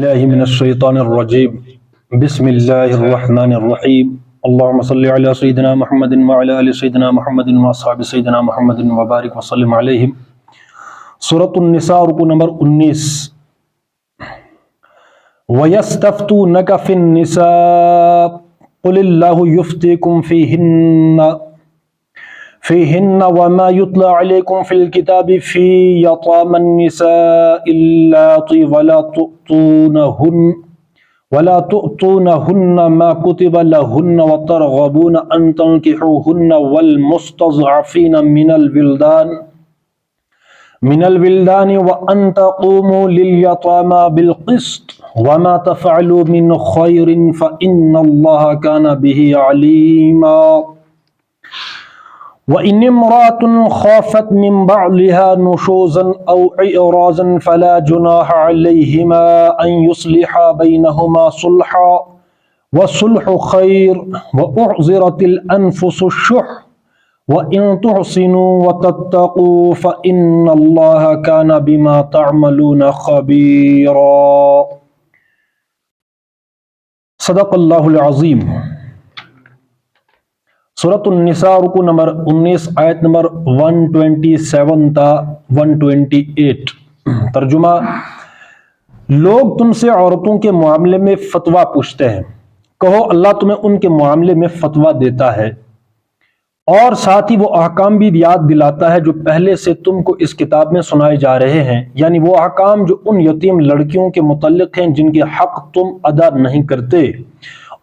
باللہ من الشیطان الرجیم بسم اللہ الرحمن الرحیم اللہم صلی علی سیدنا محمد وعلی آل سیدنا محمد واصحاب سیدنا محمد وبارک وسلم علیہم۔ سورۃ النساء رکو نمبر 19۔ وَيَسْتَفْتُونَكَ فِي النِّسَاءِ قُلِ اللَّهُ يُفْتِيكُمْ فيهن وما يتلى عليكم في الكتاب في يتامى النساء اللاتي ولا تؤتونهن ما كتب لهن وترغبون أن تنكحوهن والمستضعفين من الولدان وأن تقوموا لليتامى بالقسط وما تفعلوا من خير فإن الله كان به عليما۔ وَإِنِ امْرَأَةٌ خَافَتْ مِنْ بَعْلِهَا نُشُوزًا أَوْ إِعْرَاضًا فَلَا جُنَاحَ عَلَيْهِمَا أَنْ يُصْلِحَا بَيْنَهُمَا صُلْحًا وَالصُّلْحُ خَيْرٌ وَأُحْضِرَتِ الْأَنْفُسُ الشُّحَّ وَإِنْ تُحْسِنُوا وَتَتَّقُوا فَإِنَّ اللَّهَ كَانَ بِمَا تَعْمَلُونَ خَبِيرًا۔ صدق اللہ العظیم۔ سورۃ النساء رکو نمبر 19 آیت نمبر 127 تا 128۔ ترجمہ: لوگ تم سے عورتوں کے معاملے میں فتویٰ پوچھتے ہیں، کہو اللہ تمہیں ان کے معاملے میں فتویٰ دیتا ہے اور ساتھ ہی وہ احکام بھی یاد دلاتا ہے جو پہلے سے تم کو اس کتاب میں سنائے جا رہے ہیں، یعنی وہ احکام جو ان یتیم لڑکیوں کے متعلق ہیں جن کے حق تم ادا نہیں کرتے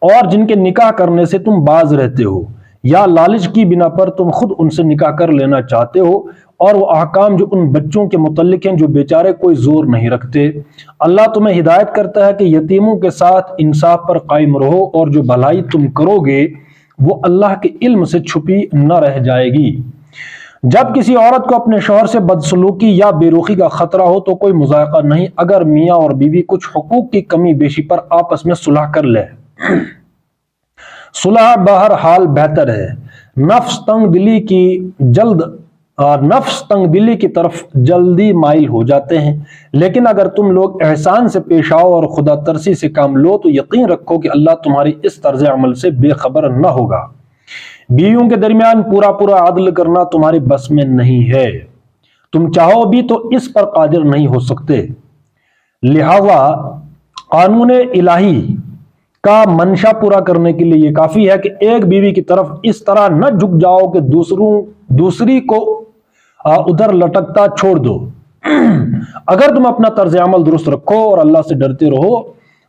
اور جن کے نکاح کرنے سے تم باز رہتے ہو یا لالچ کی بنا پر تم خود ان سے نکاح کر لینا چاہتے ہو، اور وہ احکام جو ان بچوں کے متعلق ہیں جو بیچارے کوئی زور نہیں رکھتے۔ اللہ تمہیں ہدایت کرتا ہے کہ یتیموں کے ساتھ انصاف پر قائم رہو اور جو بھلائی تم کرو گے وہ اللہ کے علم سے چھپی نہ رہ جائے گی۔ جب کسی عورت کو اپنے شوہر سے بدسلوکی یا بے رخی کا خطرہ ہو تو کوئی مضائقہ نہیں اگر میاں اور بیوی کچھ حقوق کی کمی بیشی پر آپس میں صلح کر لے۔ صلح بہرحال بہتر ہے۔ نفس تنگ دلی کی طرف جلدی مائل ہو جاتے ہیں، لیکن اگر تم لوگ احسان سے پیش آؤ اور خدا ترسی سے کام لو تو یقین رکھو کہ اللہ تمہاری اس طرز عمل سے بے خبر نہ ہوگا۔ بیویوں کے درمیان پورا عدل کرنا تمہارے بس میں نہیں ہے، تم چاہو بھی تو اس پر قادر نہیں ہو سکتے۔ لہذا قانون الہی کا منشا پورا کرنے کے لیے یہ کافی ہے کہ ایک بیوی کی طرف اس طرح نہ جھک جاؤ کہ دوسری کو ادھر لٹکتا چھوڑ دو۔ اگر تم اپنا طرز عمل درست رکھو اور اللہ سے ڈرتے رہو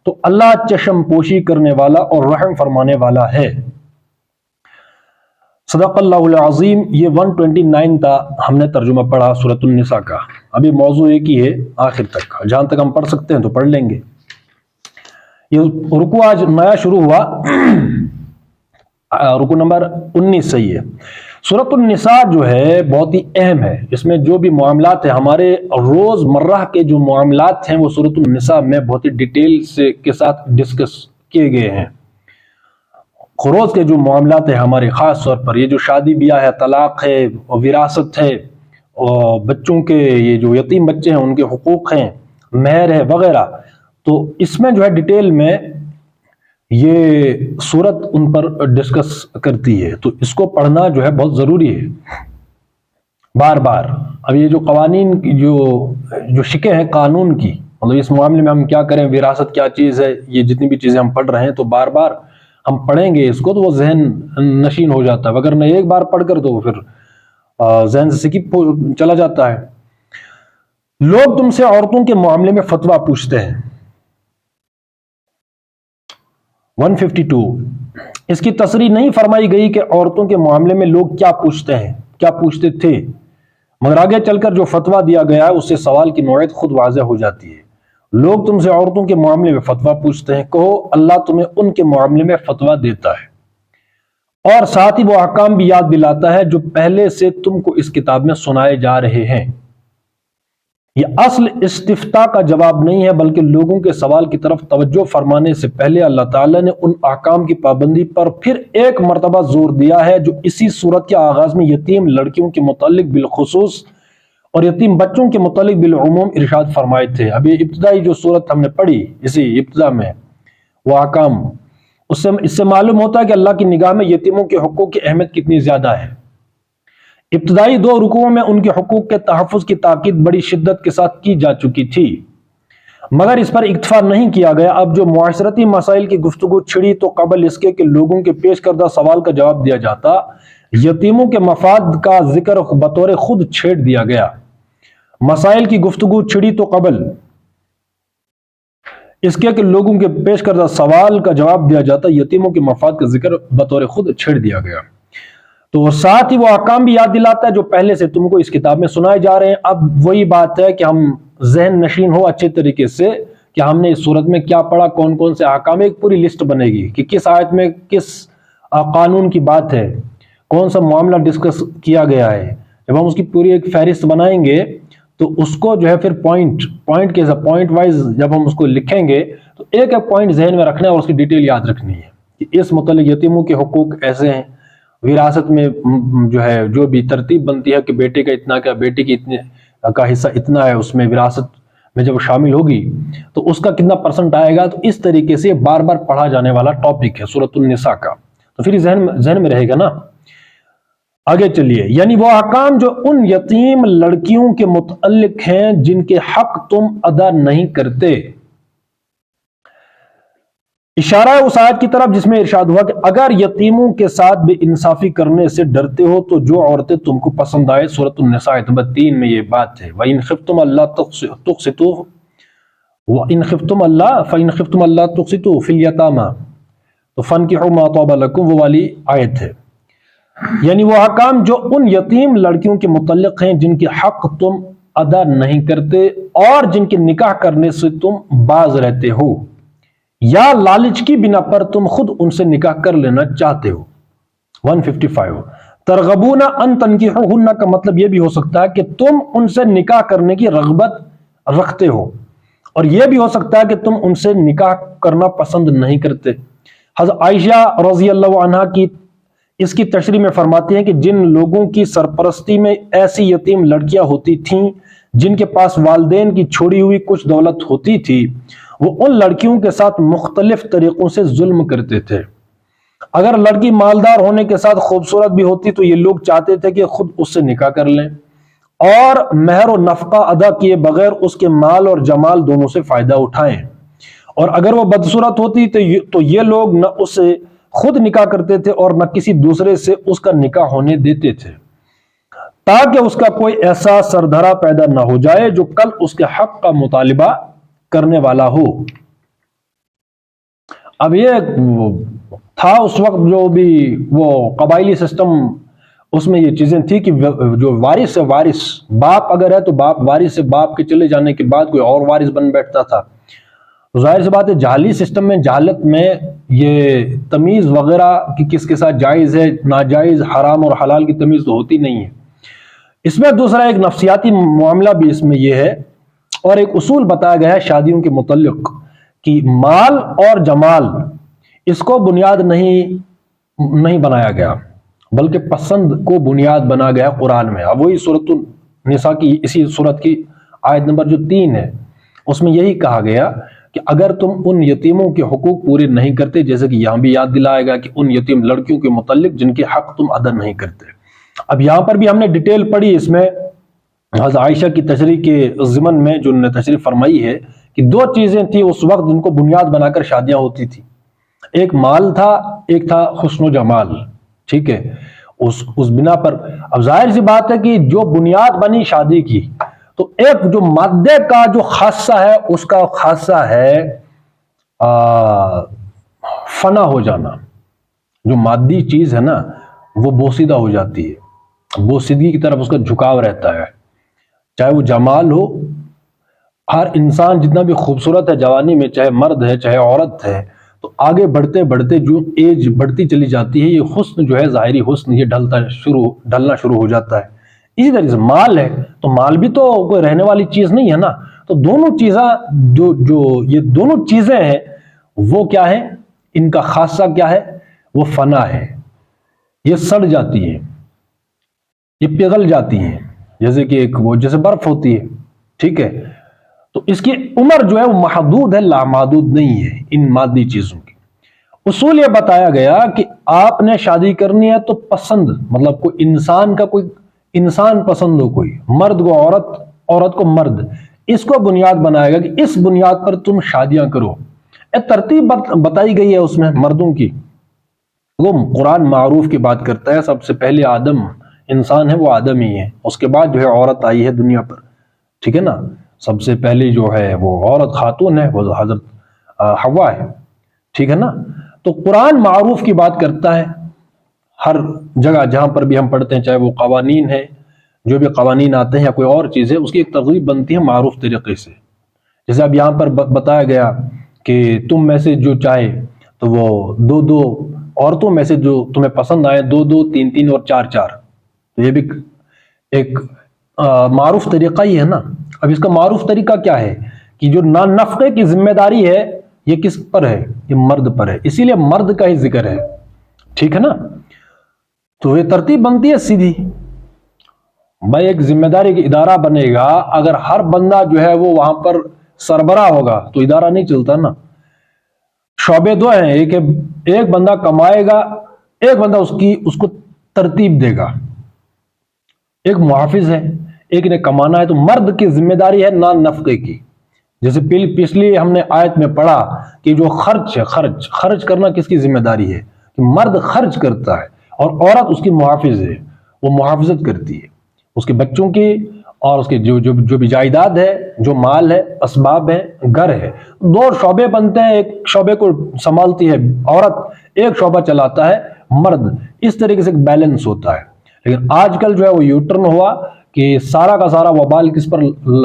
تو اللہ چشم پوشی کرنے والا اور رحم فرمانے والا ہے۔ صدق اللہ العظیم۔ یہ 129 تا ہم نے ترجمہ پڑھا سورۃ النساء کا۔ ابھی موضوع ایک ہی ہے آخر تک، جہاں تک ہم پڑھ سکتے ہیں تو پڑھ لیں گے۔ یہ رکو آج نیا شروع ہوا، رکو نمبر 19 سے ہی ہے۔ سورۃ النساء جو ہے بہت ہی اہم ہے، اس میں جو بھی معاملات ہیں ہمارے روز مرہ کے جو معاملات ہیں وہ سورۃ النساء میں بہت ہی ڈیٹیل کے ساتھ ڈسکس کیے گئے ہیں۔ روز کے جو معاملات ہیں ہمارے، خاص طور پر یہ جو شادی بیاہ ہے، طلاق ہے، وراثت ہے، اور بچوں کے یہ جو یتیم بچے ہیں ان کے حقوق ہیں، مہر ہے وغیرہ، تو اس میں جو ہے ڈیٹیل میں یہ سورت ان پر ڈسکس کرتی ہے، تو اس کو پڑھنا جو ہے بہت ضروری ہے بار بار۔ اب یہ جو قوانین جو شکیں ہیں قانون کی، مطلب اس معاملے میں ہم کیا کریں، وراثت کیا چیز ہے، یہ جتنی بھی چیزیں ہم پڑھ رہے ہیں تو بار بار ہم پڑھیں گے اس کو تو وہ ذہن نشین ہو جاتا ہے، اگر نہ ایک بار پڑھ کر تو پھر ذہن سے سکپ چلا جاتا ہے۔ لوگ تم سے عورتوں کے معاملے میں فتویٰ پوچھتے ہیں۔ 152 اس کی تصریح نہیں فرمائی گئی کہ عورتوں کے معاملے میں لوگ کیا پوچھتے ہیں، کیا پوچھتے تھے، مگر آگے چل کر جو فتویٰ دیا گیا ہے اس سے سوال کی نوعیت خود واضح ہو جاتی ہے۔ لوگ تم سے عورتوں کے معاملے میں فتویٰ پوچھتے ہیں، کہو اللہ تمہیں ان کے معاملے میں فتویٰ دیتا ہے اور ساتھ ہی وہ احکام بھی یاد دلاتا ہے جو پہلے سے تم کو اس کتاب میں سنائے جا رہے ہیں۔ یہ اصل استفتاء کا جواب نہیں ہے بلکہ لوگوں کے سوال کی طرف توجہ فرمانے سے پہلے اللہ تعالیٰ نے ان احکام کی پابندی پر پھر ایک مرتبہ زور دیا ہے جو اسی سورت کے آغاز میں یتیم لڑکیوں کے متعلق بالخصوص اور یتیم بچوں کے متعلق بالعموم ارشاد فرمائے تھے۔ ابھی ابتدائی جو صورت ہم نے پڑھی اسی ابتدا میں وہ احکام، اس سے معلوم ہوتا ہے کہ اللہ کی نگاہ میں یتیموں کے حقوق کی اہمیت کتنی زیادہ ہے۔ ابتدائی 2 رکوعوں میں ان کے حقوق کے تحفظ کی تاکید بڑی شدت کے ساتھ کی جا چکی تھی، مگر اس پر اکتفا نہیں کیا گیا۔ اب جو معاشرتی مسائل کی گفتگو چھڑی تو قبل اس کے کہ لوگوں کے پیش کردہ سوال کا جواب دیا جاتا، یتیموں کے مفاد کا ذکر بطور خود چھیڑ دیا گیا۔ مسائل کی گفتگو چھڑی تو قبل اس کے کہ لوگوں کے پیش کردہ سوال کا جواب دیا جاتا، یتیموں کے مفاد کا ذکر بطور خود چھیڑ دیا گیا۔ تو ساتھ ہی وہ احکام بھی یاد دلاتا ہے جو پہلے سے تم کو اس کتاب میں سنائے جا رہے ہیں۔ اب وہی بات ہے کہ ہم ذہن نشین ہو اچھے طریقے سے کہ ہم نے اس صورت میں کیا پڑھا، کون کون سے احکام، ایک پوری لسٹ بنے گی کہ کس آیت میں کس قانون کی بات ہے، کون سا معاملہ ڈسکس کیا گیا ہے۔ جب ہم اس کی پوری ایک فہرست بنائیں گے تو اس کو جو ہے پھر پوائنٹ وائز جب ہم اس کو لکھیں گے تو ایک ایک پوائنٹ ذہن میں رکھنا ہے اور اس کی ڈیٹیل یاد رکھنی ہے کہ اس متعلق یتیموں کے حقوق ایسے ہیں۔ وراثت میں جو ہے جو بھی ترتیب بنتی ہے کہ بیٹے کا اتنا کا، بیٹے کی اتنے کا حصہ اتنا ہے، اس میں وراثت میں جب شامل ہوگی تو اس کا کتنا پرسنٹ آئے گا۔ تو اس طریقے سے بار بار پڑھا جانے والا ٹاپک ہے سورۃ النساء کا، تو پھر ذہن میں رہے گا نا۔ آگے چلیے، یعنی وہ احکام جو ان یتیم لڑکیوں کے متعلق ہیں جن کے حق تم ادا نہیں کرتے۔ اشارہ ہے اس آیت کی طرف جس میں ارشاد ہوا کہ اگر یتیموں کے ساتھ بے انصافی کرنے سے ڈرتے ہو تو جو عورتیں تم کو پسند آئے، سورۃ النساء آیت نمبر 3 میں یہ بات ہے۔ وَإِنْ خِفْتُمْ أَلَّا تُقْسِطُوا فَإِنْ خِفْتُمْ أَلَّا تُقْسِطُوا فِي الْيَتَامَى تو فَانْكِحُوا مَا طَابَ لَكُمْ، وہ والی آیت ہے۔ یعنی وہ احکام جو ان یتیم لڑکیوں کے متعلق ہیں جن کے حق تم ادا نہیں کرتے اور جن کے نکاح کرنے سے تم باز رہتے ہو یا لالچ کی بنا پر تم خود ان سے نکاح کر لینا چاہتے ہو۔ 155 ترغبون ان تنکحوہن کا مطلب یہ بھی ہو سکتا ہے کہ تم ان سے نکاح کرنے کی رغبت رکھتے ہو، اور یہ بھی ہو سکتا ہے کہ تم ان سے نکاح کرنا پسند نہیں کرتے۔ حضرت عائشہ رضی اللہ عنہا کی اس کی تشریح میں فرماتی ہیں کہ جن لوگوں کی سرپرستی میں ایسی یتیم لڑکیاں ہوتی تھیں جن کے پاس والدین کی چھوڑی ہوئی کچھ دولت ہوتی تھی، وہ ان لڑکیوں کے ساتھ مختلف طریقوں سے ظلم کرتے تھے۔ اگر لڑکی مالدار ہونے کے ساتھ خوبصورت بھی ہوتی تو یہ لوگ چاہتے تھے کہ خود اس سے نکاح کر لیں اور مہر و نفقہ ادا کیے بغیر اس کے مال اور جمال دونوں سے فائدہ اٹھائیں، اور اگر وہ بدصورت ہوتی تو یہ لوگ نہ اس سے خود نکاح کرتے تھے اور نہ کسی دوسرے سے اس کا نکاح ہونے دیتے تھے، تاکہ اس کا کوئی ایسا سردھرا پیدا نہ ہو جائے جو کل اس کے حق کا مطالبہ کرنے والا ہو۔ اب یہ تھا اس وقت جو بھی وہ قبائلی سسٹم، اس میں یہ چیزیں تھی کہ جو وارث سے وارث، باپ اگر ہے تو باپ وارث سے باپ کے چلے جانے کے بعد کوئی اور وارث بن بیٹھتا تھا۔ ظاہر سی بات ہے جعلی سسٹم میں، جہالت میں یہ تمیز وغیرہ کہ کس کے ساتھ جائز ہے ناجائز، حرام اور حلال کی تمیز تو ہوتی نہیں ہے۔ اس میں دوسرا ایک نفسیاتی معاملہ بھی اس میں یہ ہے، اور ایک اصول بتایا گیا ہے شادیوں کے متعلق کہ مال اور جمال اس کو بنیاد نہیں بنایا گیا بلکہ پسند کو بنیاد بنا گیا قرآن میں۔ اب وہی سورۃ النساء کی اسی سورت کی آیت نمبر جو 3 ہے، اس میں یہی کہا گیا کہ اگر تم ان یتیموں کے حقوق پورے نہیں کرتے، جیسے کہ یہاں بھی یاد دلایا گا کہ ان یتیم لڑکیوں کے متعلق جن کے حق تم ادا نہیں کرتے۔ اب یہاں پر بھی ہم نے ڈیٹیل پڑھی، اس میں حضرت عائشہ کی تشریح کے ضمن میں جو انہوں نے تشریح فرمائی ہے کہ 2 چیزیں تھیں اس وقت جن کو بنیاد بنا کر شادیاں ہوتی تھی، ایک مال تھا، ایک تھا حسن و جمال، ٹھیک ہے۔ اس بنا پر اب ظاہر سی بات ہے کہ جو بنیاد بنی شادی کی، تو ایک جو مادے کا جو خاصہ ہے، اس کا خاصہ ہے فنا ہو جانا۔ جو مادی چیز ہے نا وہ بوسیدہ ہو جاتی ہے، بوسیدگی کی طرف اس کا جھکاؤ رہتا ہے، چاہے وہ جمال ہو۔ ہر انسان جتنا بھی خوبصورت ہے جوانی میں، چاہے مرد ہے چاہے عورت ہے، تو آگے بڑھتے بڑھتے جو ایج بڑھتی چلی جاتی ہے، یہ حسن جو ہے ظاہری حسن یہ ڈھلنا شروع ہو جاتا ہے۔ اسی طرح سے مال ہے تو مال بھی تو کوئی رہنے والی چیز نہیں ہے نا، تو دونوں چیزیں جو یہ دونوں چیزیں ہیں وہ کیا ہے، ان کا خاصہ کیا ہے، وہ فنا ہے، یہ سڑ جاتی ہیں، یہ پگھل جاتی ہیں، جیسے کہ ایک وہ جیسے برف ہوتی ہے، ٹھیک ہے، تو اس کی عمر جو ہے وہ محدود ہے، لامحدود نہیں ہے ان مادی چیزوں کی۔ اصول یہ بتایا گیا کہ آپ نے شادی کرنی ہے تو پسند، مطلب کوئی انسان کا کوئی انسان پسند ہو، کوئی مرد کو عورت، عورت کو مرد، اس کو بنیاد بنائے گا کہ اس بنیاد پر تم شادیاں کرو۔ ایک ترتیب بتائی گئی ہے اس میں مردوں کی، وہ قرآن معروف کی بات کرتا ہے، سب سے پہلے آدم انسان ہے وہ آدم ہی ہے، اس کے بعد جو ہے عورت آئی ہے دنیا پر، ٹھیک ہے نا، سب سے پہلی جو ہے وہ عورت خاتون ہے وہ حضرت حوا ہے، ٹھیک ہے نا۔ تو قرآن معروف کی بات کرتا ہے، ہر جگہ جہاں پر بھی ہم پڑھتے ہیں، چاہے وہ قوانین ہے، جو بھی قوانین آتے ہیں یا کوئی اور چیز ہے، اس کی ایک ترغیب بنتی ہے معروف طریقے سے۔ جیسے اب یہاں پر بتایا گیا کہ تم میں سے جو چاہے تو وہ دو دو عورتوں میں سے جو تمہیں پسند آئے، دو دو، تین تین اور چار چار، تو یہ بھی ایک معروف طریقہ ہی ہے نا۔ اب اس کا معروف طریقہ کیا ہے کہ جو نفقے کی ذمہ داری ہے یہ کس پر ہے؟ یہ مرد پر ہے، اسی لیے مرد کا ہی ذکر ہے، ٹھیک ہے نا۔ تو یہ ترتیب بنتی ہے سیدھی بھائی، ایک ذمہ داری کا ادارہ بنے گا، اگر ہر بندہ جو ہے وہ وہاں پر سربراہ ہوگا تو ادارہ نہیں چلتا نا۔ شعبے دو ہیں، ایک بندہ کمائے گا، ایک بندہ اس کو ترتیب دے گا، ایک محافظ ہے، ایک نے کمانا ہے۔ تو مرد کی ذمہ داری ہے نان نفقے کی، جیسے پچھلی ہم نے آیت میں پڑھا کہ جو خرچ ہے، خرچ کرنا کس کی ذمہ داری ہے؟ کہ مرد خرچ کرتا ہے اور عورت اس کی محافظ ہے، وہ محافظت کرتی ہے اس کے بچوں کی، اور اس کے جو بھی جائیداد ہے، جو مال ہے، اسباب ہے، گھر ہے۔ دو شعبے بنتے ہیں، ایک شعبے کو سنبھالتی ہے عورت، ایک شعبہ چلاتا ہے مرد، اس طریقے سے ایک بیلنس ہوتا ہے۔ لیکن آج کل جو ہے وہ یوٹرن ہوا کہ سارا کا سارا وبال کس پر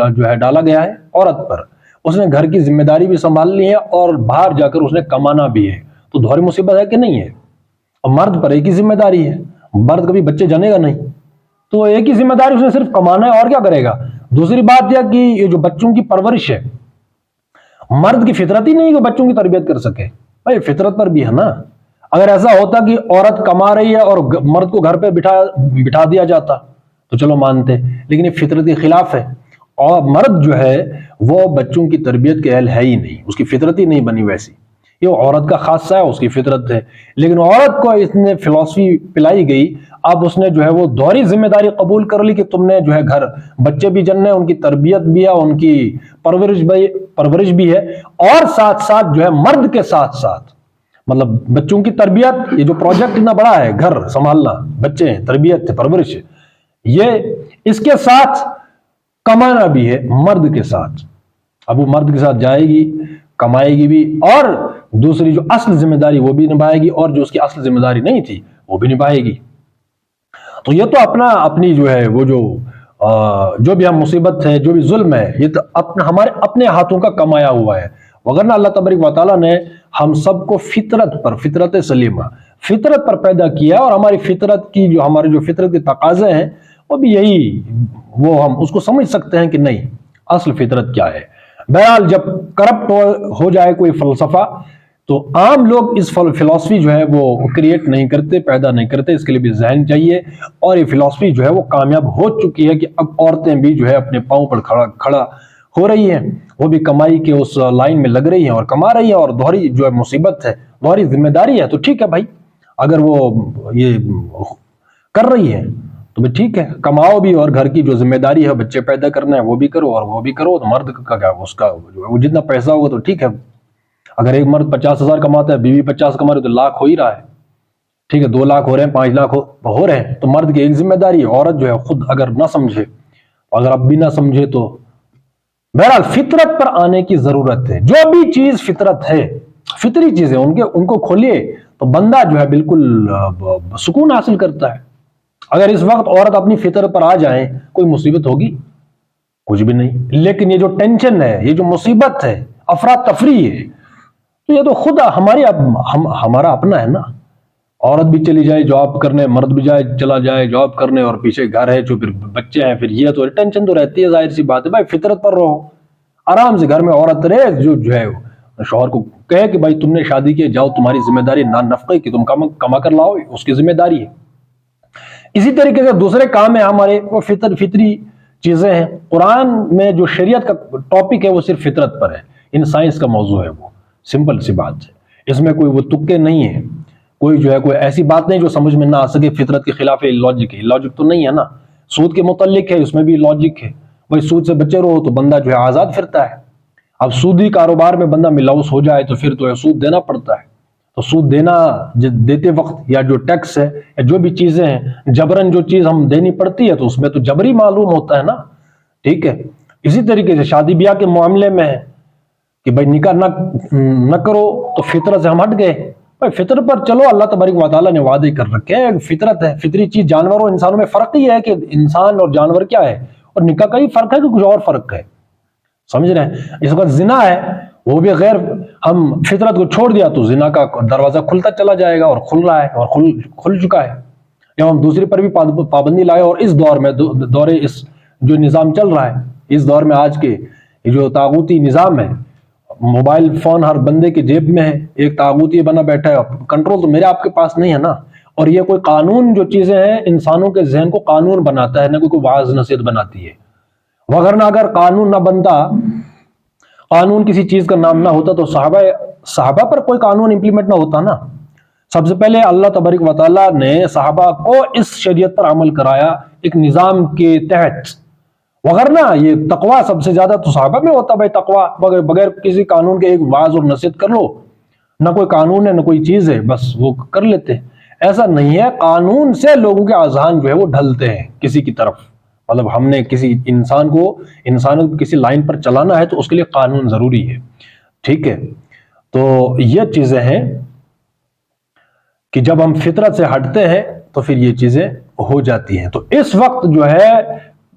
جو ہے ڈالا گیا ہے؟ عورت پر۔ اس نے گھر کی ذمہ داری بھی سنبھال لی ہے اور باہر جا کر اس نے کمانا بھی ہے، تو دوہری مصیبت ہے کہ نہیں ہے؟ اور مرد پر ایک ہی ذمہ داری ہے، مرد کبھی بچے جنے گا نہیں، تو ایک ہی ذمہ داری اس نے صرف کمانا ہے، اور کیا کرے گا؟ دوسری بات یہ کہ یہ جو بچوں کی پرورش ہے، مرد کی فطرت ہی نہیں کہ بچوں کی تربیت کر سکے، بھائی فطرت پر بھی ہے نا۔ اگر ایسا ہوتا کہ عورت کما رہی ہے اور مرد کو گھر پہ بٹھا دیا جاتا تو چلو مانتے، لیکن یہ فطرت کے خلاف ہے، اور مرد جو ہے وہ بچوں کی تربیت کے اہل ہے ہی نہیں، اس کی فطرت ہی نہیں بنی ویسی، یہ عورت کا خاصہ ہے، اس کی فطرت ہے۔ لیکن عورت کو اس نے فلسفی پلائی گئی، اب اس نے جو ہے وہ دوہری ذمہ داری قبول کر لی کہ تم نے جو ہے گھر بچے بھی جننے، ان کی تربیت بھی ہے، ان کی پرورش بھی ہے، اور ساتھ ساتھ جو ہے مرد کے ساتھ ساتھ مطلب بچوں کی تربیت، یہ جو پروجیکٹ اتنا بڑا ہے، گھر سنبھالنا، بچے ہیں، تربیت ہے، پرورش ہے، یہ اس کے ساتھ کمانا بھی ہے مرد کے ساتھ۔ اب وہ مرد کے ساتھ جائے گی، کمائے گی بھی، اور دوسری جو اصل ذمہ داری وہ بھی نبھائے گی، اور جو اس کی اصل ذمہ داری نہیں تھی وہ بھی نبھائے گی۔ تو یہ تو اپنی جو ہے وہ جو بھی ہم مصیبت ہے، جو بھی ظلم ہے، یہ تو ہمارے اپنے ہاتھوں کا کمایا ہوا ہے، وگرنہ اللہ تبارک و تعالیٰ نے ہم سب کو فطرت سلیمہ، فطرت پر پیدا کیا، اور ہماری فطرت کی ہمارے جو فطرت کے تقاضے ہیں وہ بھی یہی، وہ ہم اس کو سمجھ سکتے ہیں کہ نہیں اصل فطرت کیا ہے۔ بہرحال جب کرپٹ ہو جائے کوئی فلسفہ تو عام لوگ اس فلسفی جو ہے وہ کریٹ نہیں کرتے، پیدا نہیں کرتے، اس کے لیے بھی ذہن چاہیے، اور یہ فلسفی جو ہے وہ کامیاب ہو چکی ہے کہ اب عورتیں بھی جو ہے اپنے پاؤں پر کھڑا ہو رہی ہیں، وہ بھی کمائی کے اس لائن میں لگ رہی ہیں اور کما رہی ہیں، اور دوہری جو ہے مصیبت ہے، دوہری ذمہ داری ہے، تو ٹھیک ہے بھائی، اگر وہ یہ کر رہی ہے تو بھی ٹھیک ہے، کماؤ بھی، اور گھر کی جو ذمہ داری ہے بچے پیدا کرنا ہے وہ بھی کرو، اور وہ بھی کرو، تو مرد کا کیا، اس کا وہ جتنا پیسہ ہوگا تو ٹھیک ہے۔ اگر ایک مرد 50,000 کماتا ہے، بیوی 50 کما رہی تو لاکھ ہو ہی رہا ہے، ٹھیک ہے، 2 لاکھ ہو رہے ہیں، 5 لاکھ ہو رہے ہیں، تو مرد کی ایک ذمہ داری ہے، عورت جو ہے خود اگر نہ سمجھے، اگر اب بھی نہ سمجھے تو بہرحال فطرت پر آنے کی ضرورت ہے۔ جو بھی چیز فطرت ہے، فطری چیزیں ان کو کھولئے تو بندہ جو ہے بالکل سکون حاصل کرتا ہے۔ اگر اس وقت عورت اپنی فطرت پر آ جائیں، کوئی مصیبت ہوگی؟ کچھ بھی نہیں۔ لیکن یہ جو ٹینشن ہے، یہ جو مصیبت ہے، افراتفری ہے، تو یہ تو خود ہمارا اپنا ہے نا۔ عورت بھی چلی جائے جاب کرنے، مرد بھی چلا جائے جاب کرنے، اور پیچھے گھر ہے، جو پھر بچے ہیں، پھر یہ تو ٹینشن تو رہتی ہے، ظاہر سی بات ہے۔ بھائی فطرت پر رہو، آرام سے گھر میں عورت رہے، جو ہے شوہر کو کہے کہ بھائی تم نے شادی کی، جاؤ، تمہاری ذمہ داری نان نفقے کی، تم کما کر لاؤ، اس کی ذمہ داری ہے۔ اسی طریقے سے دوسرے کام ہیں ہمارے وہ فطری چیزیں ہیں. قرآن میں جو شریعت کا ٹاپک ہے وہ صرف فطرت پر ہے. ان سائنس کا موضوع ہے, وہ سمپل سی بات ہے. اس میں کوئی وہ تکے نہیں ہیں, کوئی جو ہے کوئی ایسی بات نہیں جو سمجھ میں نہ آ سکے. فطرت کے خلاف ہے, لاجک ہے. لاجک تو نہیں ہے نا. سود کے متعلق ہے, اس میں بھی لاجک ہے. بھائی سود سے بچے رہو تو بندہ جو ہے آزاد پھرتا ہے. اب سودی کاروبار میں بندہ ملوث ہو جائے تو پھر تو سود دینا پڑتا ہے. تو سود دینا دیتے وقت یا جو ٹیکس ہے یا جو بھی چیزیں ہیں جبرن جو چیز ہم دینی پڑتی ہے تو اس میں تو جبری معلوم ہوتا ہے نا. ٹھیک ہے. اسی طریقے سے شادی بیاہ کے معاملے میں ہے کہ بھائی نکاح نہ کرو تو فطرت سے ہم ہٹ گئے. بھائی فطرت پر چلو, اللہ تبارک و تعالیٰ نے وعدے کر رکھے ہیں, فطرت ہے, فطری چیز. جانوروں اور انسانوں میں فرق ہی ہے کہ انسان اور جانور کیا ہے, اور نکاح کا ہی فرق ہے کہ کچھ اور فرق ہے. سمجھ رہے ہیں. اس وقت زنا ہے وہ بھی غیر, ہم فطرت کو چھوڑ دیا تو زنا کا دروازہ کھلتا چلا جائے گا, اور کھل رہا ہے اور کھل چکا ہے. یا ہم دوسری پر بھی پابندی لائے, اور اس دور میں اس جو نظام چل رہا ہے, اس دور میں آج کے جو طاغوتی نظام ہے, موبائل فون ہر بندے کے جیب میں ہے, ایک طاغوتی بنا بیٹھا ہے. کنٹرول تو میرے آپ کے پاس نہیں ہے نا. اور یہ کوئی قانون جو چیزیں ہیں انسانوں کے ذہن کو قانون بناتا ہے, نہ کوئی واعظ نصیحت بناتی ہے. وغیرہ اگر قانون نہ بنتا, قانون کسی چیز کا نام نہ ہوتا تو صحابہ پر کوئی قانون امپلیمنٹ نہ ہوتا نا. سب سے پہلے اللہ تبارک و تعالیٰ نے صحابہ کو اس شریعت پر عمل کرایا ایک نظام کے تحت. وغیرہ یہ تقوی سب سے زیادہ تو صحابہ میں ہوتا. بھائی تقوی بغیر کسی قانون کے ایک واعظ اور نصیحت کر لو, نہ کوئی قانون ہے نہ کوئی چیز ہے, بس وہ کر لیتے. ایسا نہیں ہے. قانون سے لوگوں کے اذہان جو ہے وہ ڈھلتے ہیں کسی کی طرف. مطلب ہم نے کسی انسانوں کو کسی لائن پر چلانا ہے تو اس کے لیے قانون ضروری ہے. ٹھیک ہے. تو یہ چیزیں ہیں کہ جب ہم فطرت سے ہٹتے ہیں تو پھر یہ چیزیں ہو جاتی ہیں. تو اس وقت جو ہے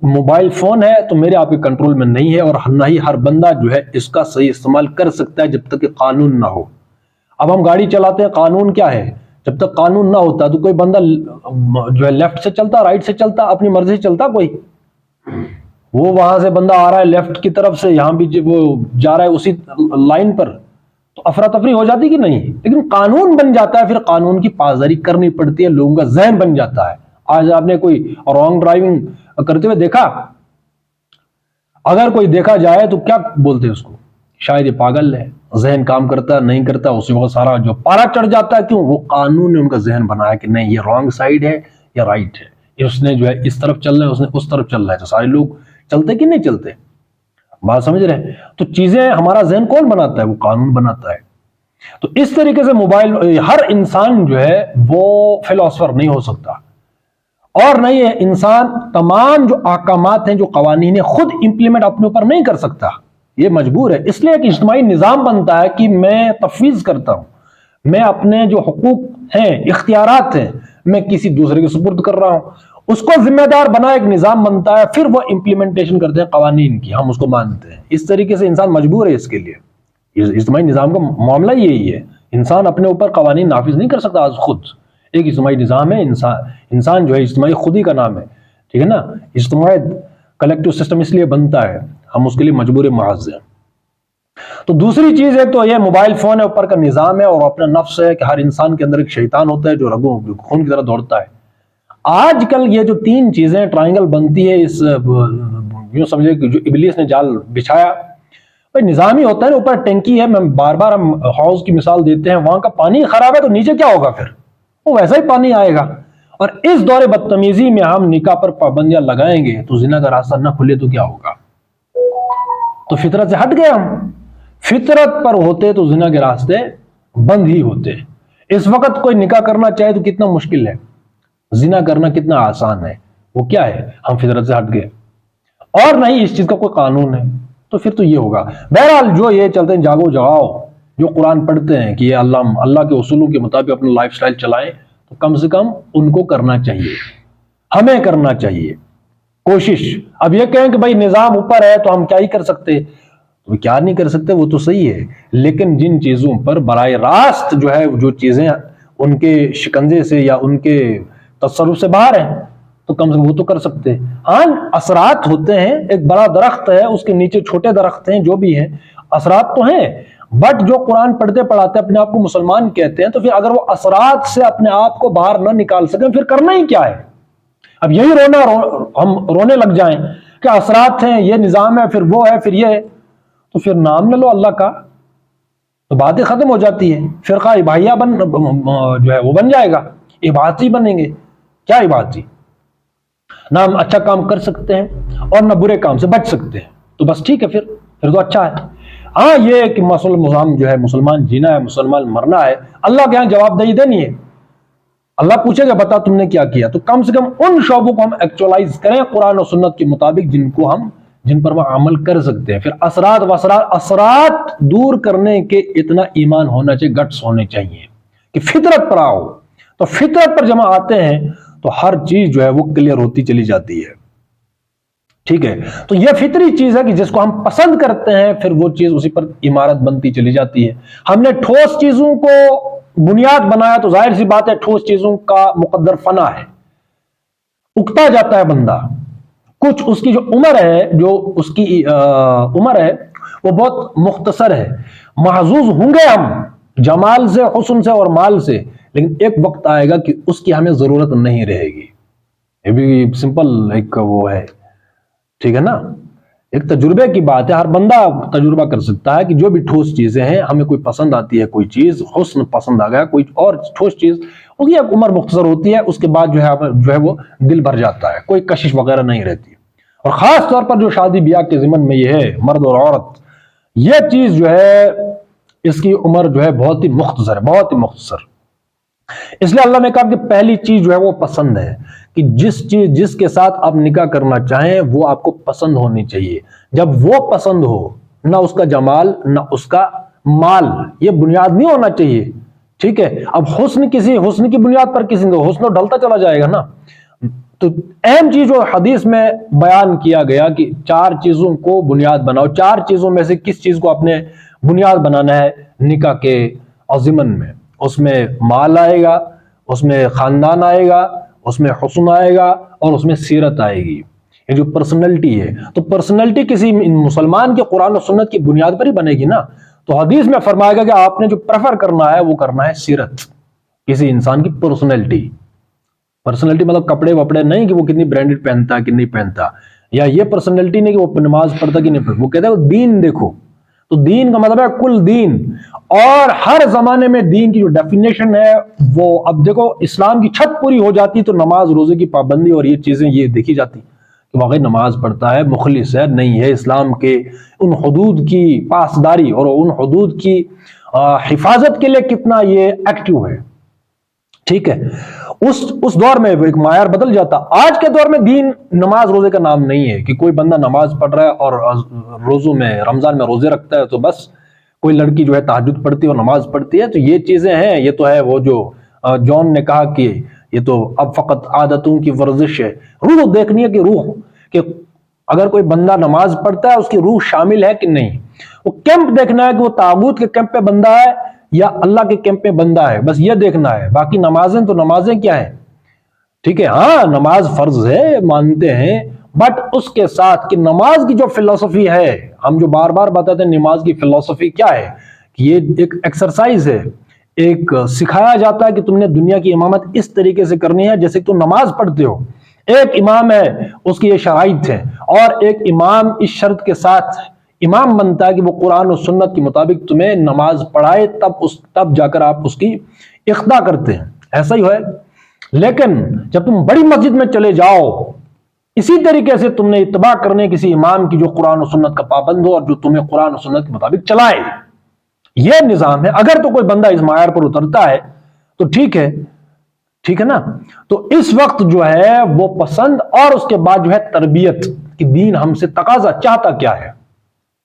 موبائل فون ہے تو میرے آپ کے کنٹرول میں نہیں ہے, اور نہ ہی ہر بندہ جو ہے اس کا صحیح استعمال کر سکتا ہے جب تک کہ قانون نہ ہو. اب ہم گاڑی چلاتے ہیں, قانون کیا ہے؟ جب تک قانون نہ ہوتا تو کوئی بندہ جو ہے لیفٹ سے چلتا, رائٹ سے چلتا, اپنی مرضی سے چلتا کوئی. وہ وہاں سے بندہ آ رہا ہے لیفٹ کی طرف سے, یہاں بھی وہ جا رہا ہے اسی لائن پر, تو افراتفری ہو جاتی کہ نہیں. لیکن قانون بن جاتا ہے, پھر قانون کی پاسداری کرنی پڑتی ہے, لوگوں کا ذہن بن جاتا ہے. آج آپ نے کوئی رانگ ڈرائیونگ کرتے ہوئے دیکھا؟ اگر کوئی دیکھا جائے تو کیا بولتے ہیں اس کو؟ شاید یہ پاگل ہے, ذہن کام کرتا نہیں کرتا, اسی وقت سارا جو پارا چڑھ جاتا ہے. کیوں؟ وہ قانون نے ان کا ذہن بنایا کہ نہیں یہ رانگ سائیڈ ہے یا رائٹ ہے, اس نے جو ہے اس طرف چلنا ہے, اس نے اس طرف چلنا ہے. تو سارے لوگ چلتے کہ نہیں چلتے؟ بات سمجھ رہے ہیں. تو چیزیں ہمارا ذہن کون بناتا ہے؟ وہ قانون بناتا ہے. تو اس طریقے سے موبائل, ہر انسان جو ہے وہ فلاسفر نہیں ہو سکتا, اور نہیں ہے انسان تمام جو احکامات ہیں, جو قوانین ہیں, خود امپلیمنٹ اپنے اوپر نہیں کر سکتا. یہ مجبور ہے. اس لیے ایک اجتماعی نظام بنتا ہے کہ میں تفویض کرتا ہوں, میں اپنے جو حقوق ہیں, اختیارات ہیں, میں کسی دوسرے کے سپرد کر رہا ہوں. اس کو ذمہ دار بنا ایک نظام بنتا ہے, پھر وہ امپلیمنٹیشن کرتے ہیں قوانین کی, ہم اس کو مانتے ہیں. اس طریقے سے انسان مجبور ہے اس کے لیے. اجتماعی نظام کا معاملہ یہی ہے. انسان اپنے اوپر قوانین نافذ نہیں کر سکتا آج خود. ایک اجتماعی نظام ہے. انسان جو ہے اجتماعی خودی کا نام ہے. ٹھیک ہے نا. اجتماعی کلیکٹو سسٹم اس لیے بنتا ہے, ہم اس کے لیے مجبور محض ہیں. تو دوسری چیز ہے تو یہ موبائل فون ہے, اوپر کا نظام ہے, اور اپنا نفس ہے کہ ہر انسان کے اندر ایک شیطان ہوتا ہے جو رگوں خون کی طرح دوڑتا ہے. آج کل یہ جو تین چیزیں ٹرائنگل بنتی ہے, اس یوں سمجھے کہ جو ابلیس نے جال بچھایا, نظام ہی ہوتا ہے. اوپر ٹینکی ہے, میں بار بار ہم ہاؤس کی مثال دیتے ہیں, وہاں کا پانی خراب ہے تو نیچے کیا ہوگا؟ پھر وہ ویسا ہی پانی آئے گا. اور اس دور بدتمیزی میں ہم نکاح پر پابندیاں لگائیں گے تو زنا کا راستہ نہ کھلے تو کیا ہوگا؟ تو فطرت سے ہٹ گئے ہم. فطرت پر ہوتے تو زنا کے راستے بند ہی ہوتے. اس وقت کوئی نکاح کرنا چاہے تو کتنا مشکل ہے, زنا کرنا کتنا آسان ہے. وہ کیا ہے؟ ہم فطرت سے ہٹ گئے, اور نہیں اس چیز کا کوئی قانون ہے. تو پھر تو یہ ہوگا. بہرحال جو یہ چلتے ہیں جاگو جگاؤ, جو قرآن پڑھتے ہیں کہ یہ اللہ کے اصولوں کے مطابق اپنا لائف سٹائل چلائیں, تو کم سے کم ان کو کرنا چاہیے, ہمیں کرنا چاہیے کوشش. اب یہ کہیں کہ بھائی نظام اوپر ہے تو ہم کیا ہی کر سکتے, تو کیا نہیں کر سکتے, وہ تو صحیح ہے. لیکن جن چیزوں پر براہ راست جو ہے, جو چیزیں ان کے شکنجے سے یا ان کے تصرف سے باہر ہیں, تو کم سے کم وہ تو کر سکتے. ہاں اثرات ہوتے ہیں, ایک بڑا درخت ہے, اس کے نیچے چھوٹے درخت ہیں, جو بھی ہیں اثرات تو ہیں. بٹ جو قرآن پڑھتے پڑھاتے اپنے آپ کو مسلمان کہتے ہیں, تو پھر اگر وہ اثرات سے اپنے آپ کو باہر نہ نکال سکیں پھر کرنا ہی کیا ہے؟ اب یہی ہم رونے لگ جائیں کہ اثرات ہیں، یہ نظام ہے، پھر وہ ہے، پھر یہ ہے، تو پھر نام نہ لو اللہ کا، تو باتیں ختم ہو جاتی ہے. فرقہ اباحیہ جو ہے وہ بن جائے گا، عبادتی بنیں گے. کیا عبادتی؟ نہ ہم اچھا کام کر سکتے ہیں اور نہ برے کام سے بچ سکتے ہیں. تو بس ٹھیک ہے، پھر تو اچھا ہے. ہاں یہ کہ مسلمان جو ہے مسلمان جینا ہے، مسلمان مرنا ہے، اللہ کے یہاں جواب دہی دینی ہے. اللہ پوچھے گا بتا تم نے کیا کیا. تو کم سے کم ان شعبوں کو ہم ایکچولائز کریں قرآن و سنت کے مطابق جن پر وہ عمل کر سکتے ہیں. پھر اثرات دور کرنے کے اتنا ایمان ہونا چاہیے، گٹس ہونے چاہیے کہ فطرت پر آؤ. تو فطرت پر جب آتے ہیں تو ہر چیز جو ہے وہ کلیئر ہوتی چلی جاتی ہے. ٹھیک ہے، تو یہ فطری چیز ہے کہ جس کو ہم پسند کرتے ہیں پھر وہ چیز اسی پر عمارت بنتی چلی جاتی ہے. ہم نے ٹھوس چیزوں کو بنیاد بنایا تو ظاہر سی بات ہے ٹھوس چیزوں کا مقدر فنا ہے، اکتا جاتا ہے بندہ. کچھ اس کی جو عمر ہے وہ بہت مختصر ہے. محظوظ ہوں گے ہم جمال سے، حسن سے اور مال سے، لیکن ایک وقت آئے گا کہ اس کی ہمیں ضرورت نہیں رہے گی. یہ بھی سمپل ایک وہ ہے، ٹھیک ہے نا، ایک تجربے کی بات ہے. ہر بندہ تجربہ کر سکتا ہے کہ جو بھی ٹھوس چیزیں ہیں ہمیں کوئی پسند آتی ہے، کوئی چیز حسن پسند آ گیا، کوئی اور ٹھوس چیز، اس کی ایک عمر مختصر ہوتی ہے، اس کے بعد جو ہے وہ دل بھر جاتا ہے، کوئی کشش وغیرہ نہیں رہتی. اور خاص طور پر جو شادی بیاہ کے ضمن میں یہ ہے، مرد اور عورت، یہ چیز جو ہے اس کی عمر جو ہے بہت ہی مختصر ہے، بہت ہی مختصر. اس لیے اللہ نے کہا کہ پہلی چیز جو ہے وہ پسند ہے، کہ جس کے ساتھ آپ نکاح کرنا چاہیں وہ آپ کو پسند ہونی چاہیے. جب وہ پسند ہو، نہ اس کا جمال نہ اس کا مال، یہ بنیاد نہیں ہونا چاہیے. ٹھیک ہے، اب حسن کی بنیاد پر کسی کو حسن ڈلتا چلا جائے گا نا. تو اہم چیز جو حدیث میں بیان کیا گیا کہ 4 چیزوں کو بنیاد بناؤ. 4 چیزوں میں سے کس چیز کو اپنے بنیاد بنانا ہے نکاح کے ضمن میں؟ اس میں مال آئے گا، اس میں خاندان آئے گا، اس میں حسن آئے گا، اور اس میں سیرت آئے گی. یہ جو پرسنلٹی ہے، تو پرسنلٹی کسی مسلمان کے قرآن و سنت کی بنیاد پر ہی بنے گی نا. تو حدیث میں فرمایا گیا کہ آپ نے جو پریفر کرنا ہے وہ کرنا ہے سیرت، کسی انسان کی پرسنلٹی مطلب کپڑے وپڑے نہیں کہ وہ کتنی برانڈڈ پہنتا ہے کہ نہیں پہنتا، یا یہ پرسنلٹی نہیں کہ وہ نماز پڑھتا کہ نہیں پڑھتا. وہ کہتا ہے دین دیکھو. تو دین کا مطلب ہے کل دین، اور ہر زمانے میں دین کی جو ڈیفینیشن ہے وہ، اب دیکھو اسلام کی چھت پوری ہو جاتی تو نماز روزے کی پابندی اور یہ چیزیں یہ دیکھی جاتی کہ واقعی نماز پڑھتا ہے، مخلص ہے، نہیں ہے، اسلام کے ان حدود کی پاسداری اور ان حدود کی حفاظت کے لیے کتنا یہ ایکٹیو ہے. ٹھیک ہے، اس دور میں ایک معیار بدل جاتا. آج کے دور میں دین نماز روزے کا نام نہیں ہے کہ کوئی بندہ نماز پڑھ رہا ہے اور روزوں میں رمضان میں روزے رکھتا ہے تو بس، کوئی لڑکی جو ہے تہجد پڑھتی ہے اور نماز پڑھتی ہے تو یہ چیزیں ہیں. یہ تو ہے وہ جو جون نے کہا کہ یہ تو اب فقط عادتوں کی ورزش ہے. روح دیکھنی ہے کہ روح، کہ اگر کوئی بندہ نماز پڑھتا ہے اس کی روح شامل ہے کہ نہیں. وہ کیمپ دیکھنا ہے کہ وہ طاغوت کے کیمپ پہ بندہ ہے یا اللہ کے کیمپ پہ بندہ ہے، بس یہ دیکھنا ہے. باقی نمازیں کیا ہیں؟ ٹھیک ہے، ہاں نماز فرض ہے، مانتے ہیں، بٹ اس کے ساتھ کہ نماز کی جو فلسفی ہے، ہم جو بار بار بتاتے ہیں نماز کی فلسفی کیا ہے، کہ یہ ایک ایکسرسائز ہے. ایک سکھایا جاتا ہے کہ تم نے دنیا کی امامت اس طریقے سے کرنی ہے جیسے تم نماز پڑھتے ہو. ایک امام ہے، اس کی یہ شرائط ہے، اور ایک امام اس شرط کے ساتھ امام بنتا ہے کہ وہ قرآن و سنت کے مطابق تمہیں نماز پڑھائے، تب جا کر آپ اس کی اقتدا کرتے ہیں. ایسا ہی ہے. لیکن جب تم بڑی مسجد میں چلے جاؤ، اسی طریقے سے تم نے اتباع کرنے کسی امام کی جو قرآن و سنت کا پابند ہو اور جو تمہیں قرآن و سنت کے مطابق چلائے. یہ نظام ہے. اگر تو کوئی بندہ اس معیار پر اترتا ہے تو ٹھیک ہے نا. تو اس وقت جو ہے وہ پسند، اور اس کے بعد جو ہے تربیت کہ دین ہم سے تقاضا چاہتا کیا ہے.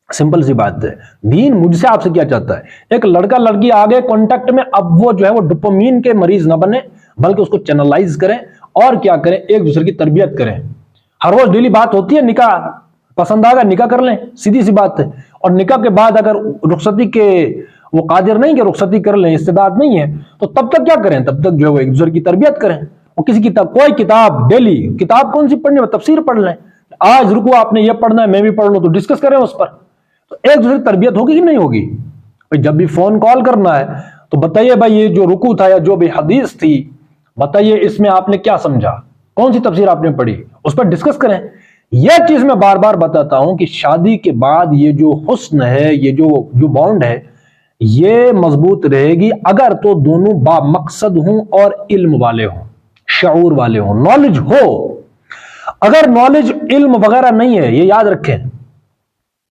سمپل سی بات ہے، دین مجھ سے آپ سے کیا چاہتا ہے. ایک لڑکا لڑکی آگے کانٹیکٹ میں، اب وہ جو ہے وہ ڈوپامین کے مریض نہ بنے، بلکہ اس کو چینلائز کریں اور کیا کریں، ایک دوسرے کی تربیت کریں. ہر روز ڈیلی بات ہوتی ہے، نکاح پسند آ گیا نکاح کر لیں، سیدھی سی بات ہے. اور نکاح کے بعد اگر رخصتی کے وہ قادر نہیں کہ رخصتی کر لیں، استعداد نہیں ہے، تو تب تک کیا کریں؟ تب تک جو ہے وہ ایک دوسرے کی تربیت کریں. اور کسی کتاب، کوئی کتاب ڈیلی، کتاب کون سی پڑھنی ہے؟ تفسیر پڑھ لیں. آج رکو آپ نے یہ پڑھنا ہے، میں بھی پڑھ لوں، تو ڈسکس کریں اس پر. تو ایک دوسرے کی تربیت ہوگی کہ نہیں ہوگی؟ جب بھی فون کال کرنا ہے تو بتائیے بھائی یہ جو رکوع تھا یا جو بھی حدیث تھی، بتائیے اس میں آپ نے کیا سمجھا. کون سی تفسیر آپ نے پڑھی؟ اس پر ڈسکس کریں. یہ چیز میں بار بار بتاتا ہوں کہ شادی کے بعد یہ جو حسن ہے، یہ جو بانڈ ہے، یہ مضبوط رہے گی اگر تو دونوں با مقصد ہوں اور علم والے ہوں، شعور والے ہوں، نالج ہو. اگر نالج، علم وغیرہ نہیں ہے، یہ یاد رکھیں،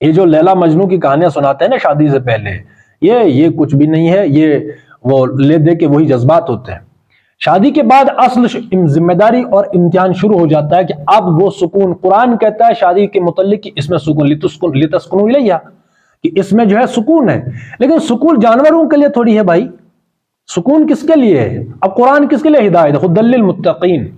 یہ جو لیلا مجنو کی کہانیاں سناتے ہیں نا شادی سے پہلے، یہ کچھ بھی نہیں ہے، یہ وہ لے دے کے وہی جذبات ہوتے ہیں. شادی کے بعد اصل ذمہ داری اور امتحان شروع ہو جاتا ہے کہ اب وہ سکون. قرآن کہتا ہے شادی کے متعلق کہ اس میں سکون، لتسکنوا الیہا، کہ اس میں جو ہے سکون ہے. لیکن سکون جانوروں کے لیے تھوڑی ہے بھائی، سکون کس کے لیے ہے؟ اب قرآن کس کے لیے ہدایت ہے؟ ہدی للمتقین،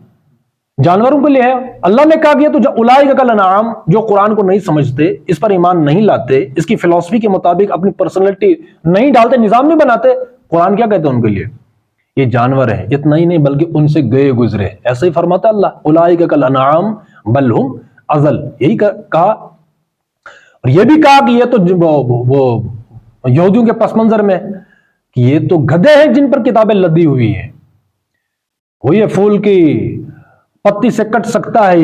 جانوروں کے لیے ہے. اللہ نے کہا کہ تو اولئک کالانعام، جو قرآن کو نہیں سمجھتے، اس پر ایمان نہیں لاتے، اس کی فلسفی کے مطابق اپنی پرسنالٹی نہیں ڈالتے، نظام نہیں بناتے، قرآن کیا کہتے ہیں ان کے لیے؟ یہ جانور ہیں. اتنا ہی نہیں بلکہ ان سے گئے گزرے. ایسے ہی فرماتا اللہ، اولئک کالانعام بل ہم اضل، یہی کہا. اور یہ بھی کہا کہ یہ تو وہ یہودیوں کے پس منظر میں کہ یہ تو گدھے ہیں جن پر کتابیں لدی ہوئی ہیں. وہ یہ پھول کی پتی سے کٹ سکتا ہے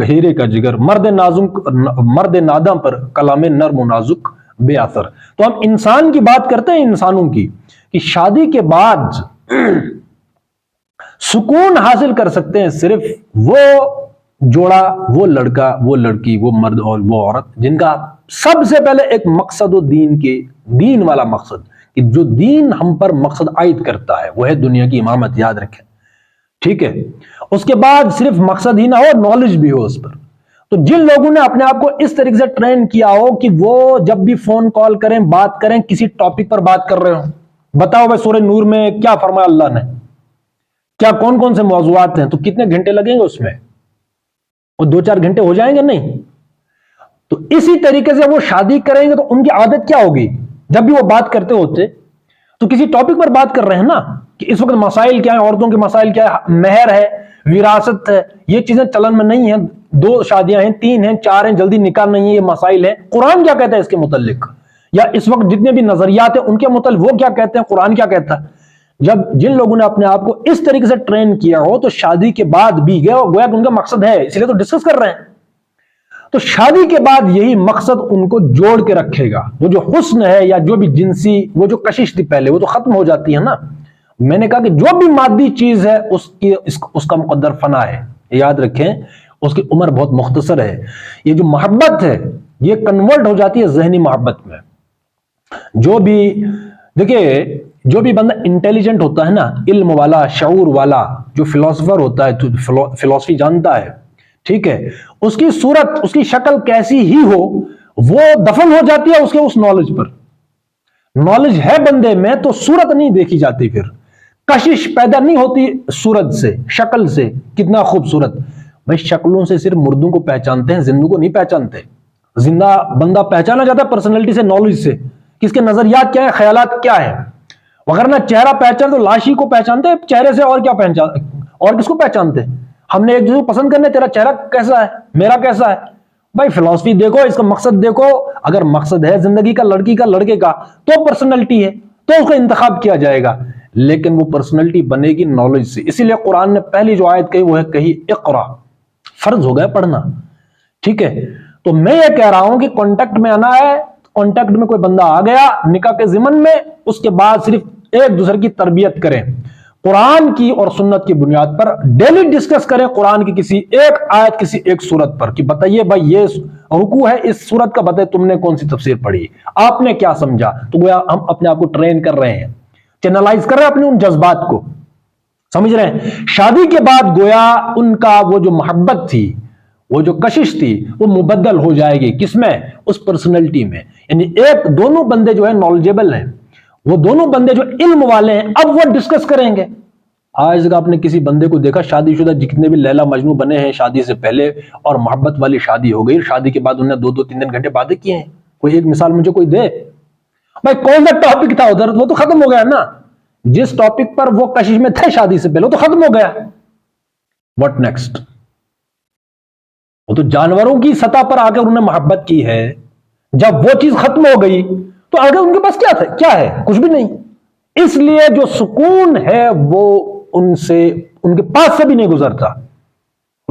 ہیرے کا جگر، مرد ناداں پر کلام نرم و نازک بے اثر. تو ہم انسان کی بات کرتے ہیں، انسانوں کی، کہ شادی کے بعد سکون حاصل کر سکتے ہیں صرف وہ جوڑا، وہ لڑکا، وہ لڑکی، وہ مرد اور وہ عورت جن کا سب سے پہلے ایک مقصد و دین والا مقصد، کہ جو دین ہم پر مقصد عائد کرتا ہے وہ ہے دنیا کی امامت. یاد رکھیں، ٹھیک ہے؟ اس کے بعد صرف مقصد ہی نہ ہو، نالج بھی ہو اس پر. تو جن لوگوں نے اپنے آپ کو اس طریقے سے ٹرین کیا ہو کہ وہ جب بھی فون کال کریں، بات کریں، کسی ٹاپک پر بات کر رہے ہوں، بتاؤ بھائی سورہ نور میں کیا فرمایا اللہ نے، کیا کون کون سے موضوعات ہیں، تو کتنے گھنٹے لگیں گے اس میں؟ وہ 2-4 گھنٹے ہو جائیں گے؟ نہیں. تو اسی طریقے سے وہ شادی کریں گے تو ان کی عادت کیا ہوگی؟ جب بھی وہ بات کرتے ہوتے تو کسی ٹاپک پر بات کر رہے ہیں نا، کہ اس وقت مسائل کیا ہیں، عورتوں کے مسائل کیا ہے، مہر ہے، وراثت ہے، یہ چیزیں چلن میں نہیں ہیں، 2 شادیاں ہیں، 3 ہیں، 4 ہیں، جلدی نکاح نہیں ہے، یہ مسائل ہیں. قرآن کیا کہتا ہے اس کے متعلق؟ یا اس وقت جتنے بھی نظریات ہیں ان کے متعلق وہ کیا کہتے ہیں، قرآن کیا کہتا ہے؟ جن لوگوں نے اپنے آپ کو اس طریقے سے ٹرین کیا ہو تو شادی کے بعد بھی گویا کہ ان کا مقصد ہے، اس لیے تو ڈسکس کر رہے ہیں. تو شادی کے بعد یہی مقصد ان کو جوڑ کے رکھے گا. وہ جو حسن ہے یا جو بھی جنسی، وہ جو کشش تھی پہلے، وہ تو ختم ہو جاتی ہے نا. میں نے کہا کہ جو بھی مادی چیز ہے اس کا مقدر فنا ہے. یاد رکھیں، اس کی عمر بہت مختصر ہے. یہ جو محبت ہے یہ کنورٹ ہو جاتی ہے ذہنی محبت میں. دیکھیے جو بھی بندہ انٹیلیجنٹ ہوتا ہے نا، علم والا، شعور والا، جو فلسفر ہوتا ہے، فلسفی جانتا ہے، ٹھیک ہے، اس کی صورت، اس کی شکل کیسی ہی ہو، وہ دفن ہو جاتی ہے اس نالج پر. نالج ہے بندے میں تو صورت نہیں دیکھی جاتی، پھر کشش پیدا نہیں ہوتی صورت سے، شکل سے. کتنا خوبصورت بھائی، شکلوں سے صرف مردوں کو پہچانتے ہیں، زندوں کو نہیں پہچانتے. زندہ بندہ پہچانا جاتا ہے پرسنالٹی سے، نالج سے، کس کے نظریات کیا ہے، خیالات کیا ہے. وغیرہ چہرہ پہچان تو لاشی کو پہچانتے ہیں چہرے سے، اور کیا پہچان، اور کس کو پہچانتے؟ ہم نے ایک دوسرے کو پسند کرنے، تیرا چہرہ کیسا ہے، میرا کیسا ہے. بھائی فلسفی دیکھو، اس کا مقصد دیکھو. اگر مقصد ہے زندگی کا، لڑکی کا، لڑکے کا، تو پرسنالٹی ہے، تو اس کا انتخاب کیا جائے گا. لیکن وہ پرسنالٹی بنے گی نالج سے. اسی لیے قرآن نے پہلی جو آیت کہی وہ ہے کہی اقرا، فرض ہو گیا پڑھنا. ٹھیک ہے، تو میں یہ کہہ رہا ہوں کہ کانٹیکٹ میں آنا ہے. کانٹیکٹ میں کوئی بندہ آ گیا نکاح کے ضمن میں، اس کے بعد صرف ایک دوسرے کی تربیت کریں، قرآن کی اور سنت کی بنیاد پر ڈیلی ڈسکس کریں قرآن کی کسی ایک آیت، کسی ایک سورت پر، کہ بتائیے بھائی یہ رکوع ہے اس سورت کا، بتائیے تم نے کون سی تفسیر پڑھی، آپ نے کیا سمجھا. تو گویا ہم اپنے آپ کو ٹرین کر رہے ہیں، چینلائز کر رہے ہیں اپنے ان جذبات کو. سمجھ رہے ہیں؟ شادی کے بعد گویا ان کا وہ جو محبت تھی، وہ جو کشش تھی، وہ مبدل ہو جائے گی. کس میں؟ اس پرسنالٹی میں. یعنی دونوں بندے جو ہیں نالجیبل ہیں، وہ دونوں بندے جو علم والے ہیں، اب وہ ڈسکس کریں گے. آج تک آپ نے کسی بندے کو دیکھا، شادی شدہ جتنے بھی لیلا مجنو بنے ہیں شادی سے پہلے، اور محبت والی شادی ہو گئی، شادی کے بعد انہیں 2-3 گھنٹے باتیں کیے ہیں؟ کوئی ایک مثال مجھے کوئی دے بھائی. کون سا ٹاپک تھا ادھر؟ وہ تو ختم ہو گیا نا. جس ٹاپک پر وہ کشش میں تھے شادی سے پہلے، وہ تو ختم ہو گیا. What next? وہ تو جانوروں کی سطح پر آ کر انہوں نے محبت کی ہے. جب وہ چیز ختم ہو گئی تو آگے ان کے پاس کیا تھا؟ کیا ہے؟ کچھ بھی نہیں. اس لیے جو سکون ہے وہ ان کے پاس سے بھی نہیں گزرتا.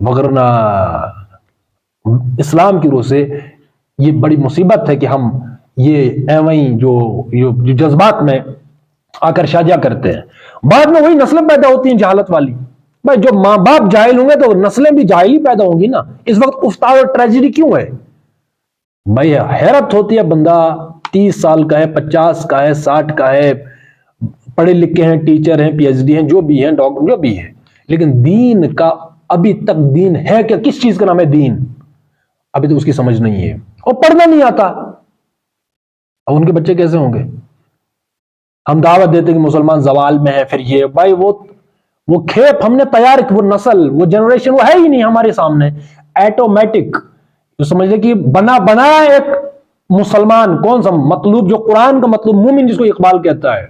وگرنہ اسلام کی روح سے یہ بڑی مصیبت ہے کہ ہم یہ ایویں جو جذبات میں آ کر شادیاں کرتے ہیں، بعد میں وہی نسلیں پیدا ہوتی ہیں جہالت والی۔ بھائی جو ماں باپ جاہل ہوں گے تو نسلیں بھی جاہل ہی پیدا ہوں گی نا۔ اس وقت افساد اور ٹریجڈی کیوں ہے؟ بھائی حیرت ہوتی ہے، بندہ 30 سال کا ہے، 50 کا ہے، 60 کا ہے، پڑھے لکھے ہیں، ٹیچر ہیں، پی ایچ ڈی ہیں، جو بھی ہیں، ڈاکٹر جو بھی ہے، لیکن دین کا ابھی تک دین ہے کہ کس چیز کا نام ہے دین، ابھی تو اس کی سمجھ نہیں ہے، اور پڑھنا نہیں آتا۔ اب ان کے بچے کیسے ہوں گے؟ ہم دعوت دیتے کہ مسلمان زوال میں ہے، پھر یہ بھائی وہ کھیپ ہم نے تیار کی، وہ نسل، وہ جنریشن وہ ہے ہی نہیں ہمارے سامنے، ایٹومیٹک، جو سمجھ لے کہ بنایا ایک مسلمان، کون سا مطلوب، جو قرآن کا مطلوب، مومن جس کو اقبال کہتا ہے،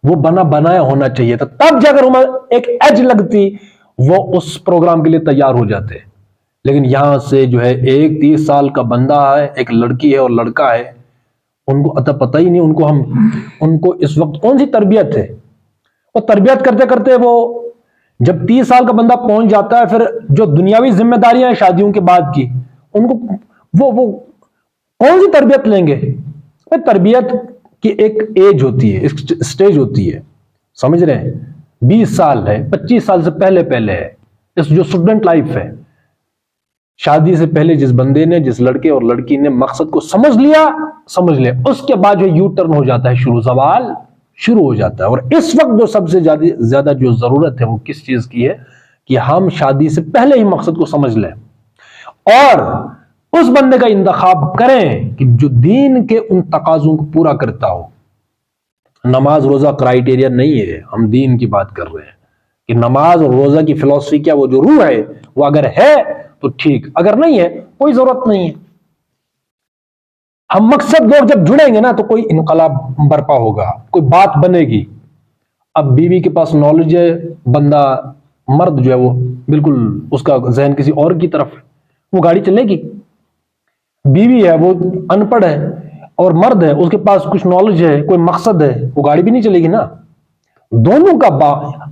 وہ بنایا ہونا چاہیے تھا، تب جا کر ہمیں ایک ایج لگتی، وہ اس پروگرام کے لیے تیار ہو جاتے۔ لیکن یہاں سے جو ہے ایک 30 سال کا بندہ ہے، ایک لڑکی ہے اور لڑکا ہے، ان کو پتہ ہی نہیں، ان کو اس وقت کون سی تربیت ہے، اور تربیت کرتے کرتے وہ جب 30 سال کا بندہ پہنچ جاتا ہے، پھر جو دنیاوی ذمہ داریاں ہیں شادیوں کے بعد کی، ان کو وہ کون سی تربیت لیں گے؟ تربیت کی ایک ایج ہوتی ہے، ایک سٹیج ہوتی ہے، سمجھ رہے ہیں؟ 20 سال ہے، 25 سال سے پہلے ہے، اس جو اسٹوڈنٹ لائف ہے، شادی سے پہلے جس بندے نے، جس لڑکے اور لڑکی نے مقصد کو سمجھ لیا، اس کے بعد جو یو ٹرن ہو جاتا ہے، زوال شروع ہو جاتا ہے۔ اور اس وقت جو سب سے زیادہ جو ضرورت ہے وہ کس چیز کی ہے؟ کہ ہم شادی سے پہلے ہی مقصد کو سمجھ لیں اور اس بندے کا انتخاب کریں کہ جو دین کے ان تقاضوں کو پورا کرتا ہو۔ نماز روزہ کرائٹیریا نہیں ہے، ہم دین کی بات کر رہے ہیں کہ نماز اور روزہ کی فلسفی کیا، وہ جو روح ہے وہ اگر ہے تو ٹھیک، اگر نہیں ہے کوئی ضرورت نہیں ہے۔ ہم مقصد لوگ جب جڑیں گے نا تو کوئی انقلاب برپا ہوگا، کوئی بات بنے گی۔ اب بیوی کے پاس نالج ہے، بندہ مرد جو ہے وہ بالکل اس کا ذہن کسی اور کی طرف، وہ گاڑی چلے گی۔ بیوی ہے وہ ان پڑھ ہے اور مرد ہے اس کے پاس کچھ نالج ہے، کوئی مقصد ہے، وہ گاڑی بھی نہیں چلے گی نا۔ دونوں کا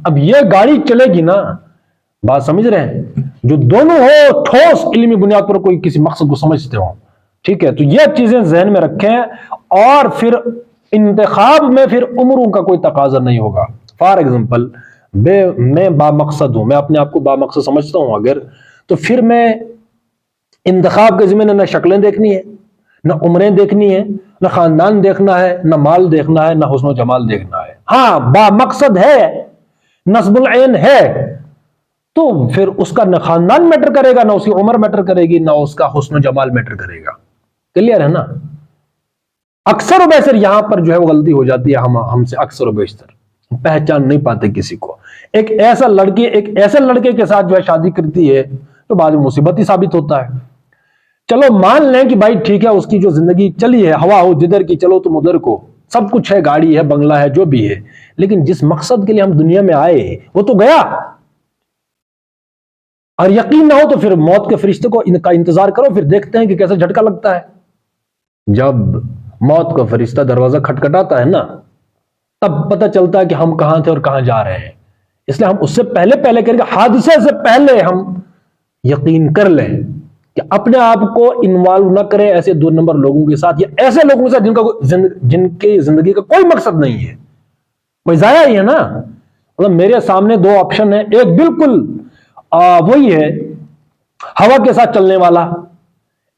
اب یہ گاڑی چلے گی نا، بات سمجھ رہے ہیں؟ جو دونوں ہو ٹھوس علمی بنیاد پر کوئی کسی مقصد کو سمجھتے ہو، ٹھیک ہے؟ تو یہ چیزیں ذہن میں رکھیں، اور پھر انتخاب میں پھر عمروں کا کوئی تقاضا نہیں ہوگا۔ فار ایگزامپل میں با مقصد ہوں، میں اپنے آپ کو با مقصد سمجھتا ہوں اگر، تو پھر میں انتخاب کے ذمہ نہ شکلیں دیکھنی ہے، نہ عمریں دیکھنی ہے، نہ خاندان دیکھنا ہے، نہ مال دیکھنا ہے، نہ حسن و جمال دیکھنا ہے۔ ہاں با مقصد ہے، نصب العین ہے، تو پھر اس کا نہ خاندان میٹر کرے گا، نہ اس کی عمر میٹر کرے گی، نہ اس کا حسن و جمال میٹر کرے گا۔ کلیئر ہے نا؟ اکثر و بیشتر یہاں پر جو ہے وہ غلطی ہو جاتی ہے ہم سے، اکثر و بیشتر پہچان نہیں پاتے کسی کو۔ ایک ایسا لڑکی ایک ایسے لڑکے کے ساتھ جو ہے شادی کرتی ہے تو بعد میں مصیبت ہی ثابت ہوتا ہے۔ چلو مان لیں کہ بھائی ٹھیک ہے، اس کی جو زندگی چلی ہے، ہوا ہو جدھر کی چلو تم ادھر کو، سب کچھ ہے، گاڑی ہے، بنگلہ ہے، جو بھی ہے، لیکن جس مقصد کے لیے ہم دنیا میں آئے وہ تو گیا، اور یقین نہ ہو تو پھر موت کے فرشتے کو ان کا انتظار کرو، پھر دیکھتے ہیں کہ کیسے جھٹکا لگتا ہے۔ جب موت کا فرشتہ دروازہ کھٹکھٹاتا ہے نا، تب پتہ چلتا ہے کہ ہم کہاں تھے اور کہاں جا رہے ہیں۔ اس لیے ہم اس سے پہلے کریں گے، حادثے سے پہلے ہم یقین کر لیں کہ اپنے آپ کو انوالو نہ کریں ایسے 2 نمبر لوگوں کے ساتھ، یا ایسے لوگوں کے ساتھ جن کی زندگی کا کوئی مقصد نہیں ہے، وہ ضائع ہی ہے نا۔ مطلب میرے سامنے 2 آپشن ہیں، ایک بالکل وہی ہے ہوا کے ساتھ چلنے والا،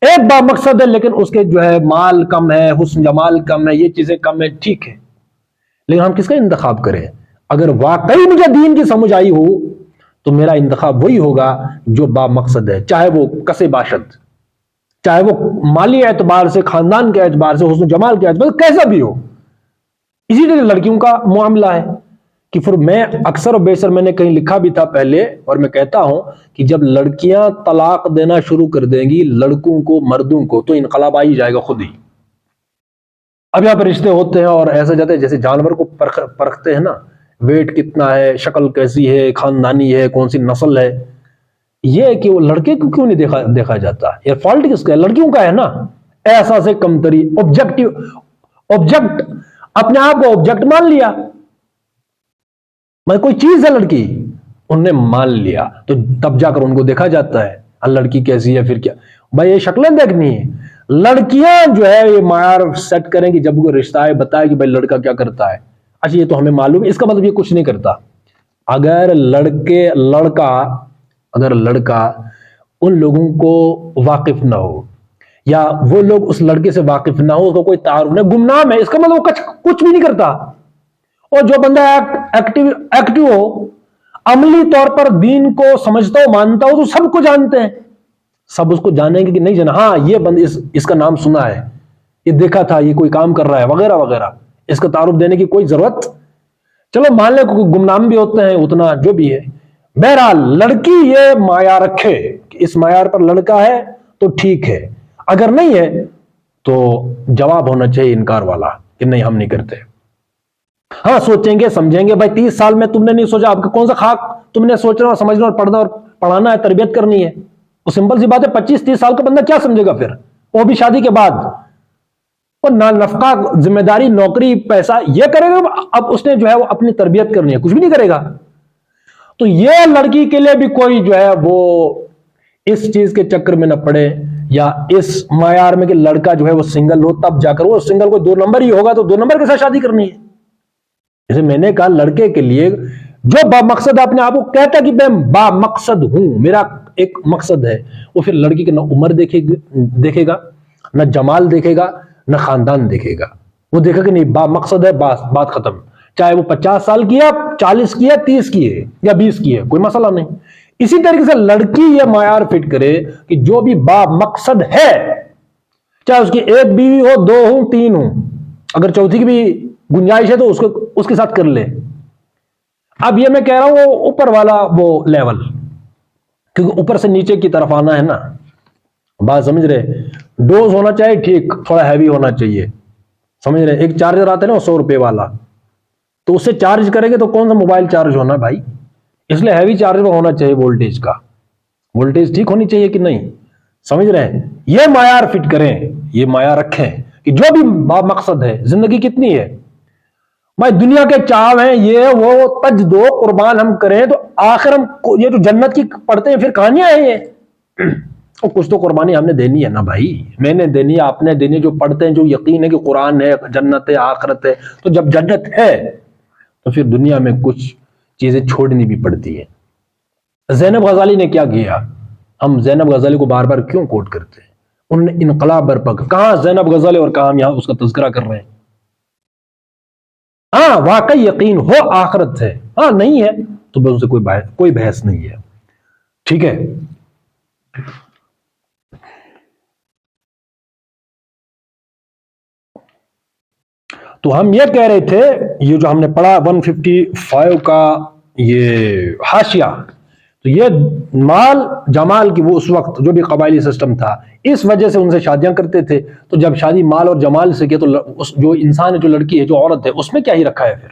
ایک با مقصد ہے لیکن اس کے جو ہے مال کم ہے، حسن جمال کم ہے، یہ چیزیں کم ہے، ٹھیک ہے، لیکن ہم کس کا انتخاب کریں؟ اگر واقعی مجھے دین کی سمجھ آئی ہو تو میرا انتخاب وہی ہوگا جو با مقصد ہے، چاہے وہ کسے باشد، چاہے وہ مالی اعتبار سے، خاندان کے اعتبار سے، حسن جمال کے اعتبار سے، کیسا بھی ہو۔ اسی طرح لڑکیوں کا معاملہ ہے کہ پھر میں اکثر و بیشتر میں نے کہیں لکھا بھی تھا پہلے، اور میں کہتا ہوں کہ جب لڑکیاں طلاق دینا شروع کر دیں گی لڑکوں کو، مردوں کو، تو انقلاب آ ہی جائے گا خود ہی۔ اب یہاں پہ رشتے ہوتے ہیں اور ایسا جاتے ہیں جیسے جانور کو پرکھتے ہیں نا، ویٹ کتنا ہے، شکل کیسی ہے، خاندانی ہے، کون سی نسل ہے، یہ کہ وہ لڑکے کو کیوں نہیں دیکھا جاتا؟ یہ فالٹ کس کا ہے؟ لڑکیوں کا ہے نا۔ ایسا سے کمتری، آبجیکٹ، اپنے آپ کو آبجیکٹ مان لیا، میں کوئی چیز ہے لڑکی، انہوں نے مان لیا، تو تب جا کر ان کو دیکھا جاتا ہے لڑکی کیسی ہے، پھر کیا بھائی یہ شکلیں دیکھنی ہے۔ لڑکیاں جو ہے یہ معیار سیٹ کریں کہ جب کوئی رشتہ ہے بتائے کہ بھائی لڑکا کیا کرتا ہے، اچھا یہ تو ہمیں معلوم ہے، اس کا مطلب یہ کچھ نہیں کرتا۔ اگر لڑکا ان لوگوں کو واقف نہ ہو، یا وہ لوگ اس لڑکے سے واقف نہ ہو، اس کو کوئی تعارف نہ، گمنام ہے، اس کا مطلب وہ کچھ بھی نہیں کرتا۔ اور جو بندہ ایکٹیو ہو، عملی طور پر دین کو سمجھتا ہو، مانتا ہو، تو سب کو جانتے ہیں، سب اس کو جانیں گے کہ نہیں جانا، ہاں یہ بندہ اس کا نام سنا ہے، یہ دیکھا تھا، یہ کوئی کام کر رہا ہے وغیرہ وغیرہ، اس کا تعارف دینے کی کوئی ضرورت، چلو مان لے گمنام بھی ہوتے ہیں اتنا جو بھی ہے۔ بہرحال لڑکی یہ معیار رکھے کہ اس معیار پر لڑکا ہے تو ٹھیک ہے، اگر نہیں ہے تو جواب ہونا چاہیے انکار والا کہ نہیں ہم نہیں کرتے۔ ہاں سوچیں گے سمجھیں گے، بھائی 30 سال میں تم نے نہیں سوچا، آپ کا کون سا خاک تم نے سوچنا اور سمجھنا اور پڑھنا اور پڑھانا ہے، تربیت کرنی ہے، وہ سمپل سی بات ہے۔ 25-30 سال کا بندہ کیا سمجھے گا پھر، وہ بھی شادی کے بعد، اور نفقہ، ذمہ داری، نوکری، پیسہ یہ کرے گا، اب اس نے جو ہے وہ اپنی تربیت کرنی ہے، کچھ بھی نہیں کرے گا۔ تو یہ لڑکی کے لیے بھی کوئی جو ہے وہ اس چیز کے چکر میں نہ پڑے، یا اس معیار میں کہ لڑکا جو ہے وہ سنگل ہو تب جا کر، وہ سنگل کو 2 نمبر ہی ہوگا تو 2 نمبر کے ساتھ شادی کرنی ہے۔ جیسے میں نے کہا لڑکے کے لیے جو با مقصد اپنے آپ کو کہتا ہے کہ میں با مقصد ہوں، میرا ایک مقصد ہے، وہ پھر لڑکی کے نہ عمر دیکھے گا، نہ جمال دیکھے گا، نہ خاندان دیکھے گا، وہ دیکھے کہ نہیں با مقصد ہے، بات ختم، چاہے وہ 50 سال کی ہے، 40 کی ہے، 30 کی ہے یا 20 کی ہے، کوئی مسئلہ نہیں۔ اسی طریقے سے لڑکی یہ معیار فٹ کرے کہ جو بھی با مقصد ہے، چاہے اس کی 1 بیوی ہو، 2 ہوں، 3 ہوں، اگر چوتھی کی بھی گنجائش ہے تو اس کے ساتھ کر لے۔ اب یہ میں کہہ رہا ہوں وہ اوپر والا وہ لیول، کیونکہ اوپر سے نیچے کی طرف آنا ہے نا، بات سمجھ رہے؟ ڈوز ہونا چاہیے ٹھیک، تھوڑا ہیوی ہونا چاہیے، سمجھ رہے؟ ایک چارجر آتا ہے نا 100 روپے والا، تو اس سے چارج کریں گے تو کون سا موبائل چارج ہونا بھائی، اس لیے ہیوی چارجر ہونا چاہیے، وولٹیج کا، وولٹیج ٹھیک ہونی چاہیے کہ نہیں، سمجھ رہے ہیں؟ یہ معیار فٹ کریں، یہ معیار رکھیں کہ جو بھی با مقصد ہے، زندگی کتنی ہے بھائی، دنیا کے چاو ہیں یہ وہ، تج دو قربان ہم کریں تو آخر ہم یہ جو جنت کی پڑھتے ہیں پھر کہانیاں ہیں یہ، اور کچھ تو قربانی ہم نے دینی ہے نا بھائی، میں نے دینی ہے، آپ نے دینی ہے، جو پڑھتے ہیں جو یقین ہے کہ قرآن ہے، جنت ہے، آخرت ہے، تو جب جنت ہے تو پھر دنیا میں کچھ چیزیں چھوڑنی بھی پڑتی ہیں۔ زینب غزالی نے کیا کیا، ہم زینب غزالی کو بار بار کیوں کوٹ کرتے ہیں؟ انہوں نے انقلاب برپا، کہاں زینب غزالی اور کہاں ہم یہاں اس کا تذکرہ کر رہے ہیں؟ ہاں واقعی یقین ہو آخرت ہے، ہاں نہیں ہے تو بس اسے کوئی بحث نہیں ہے، ٹھیک ہے۔ تو ہم یہ کہہ رہے تھے، یہ جو ہم نے پڑھا 155 کا یہ حاشیہ، تو یہ مال جمال کی وہ اس وقت جو بھی قبائلی سسٹم تھا، اس وجہ سے ان سے شادیاں کرتے تھے، تو جب شادی مال اور جمال سے کی تو جو انسان ہے، جو لڑکی ہے، جو عورت ہے، اس میں کیا ہی رکھا ہے پھر؟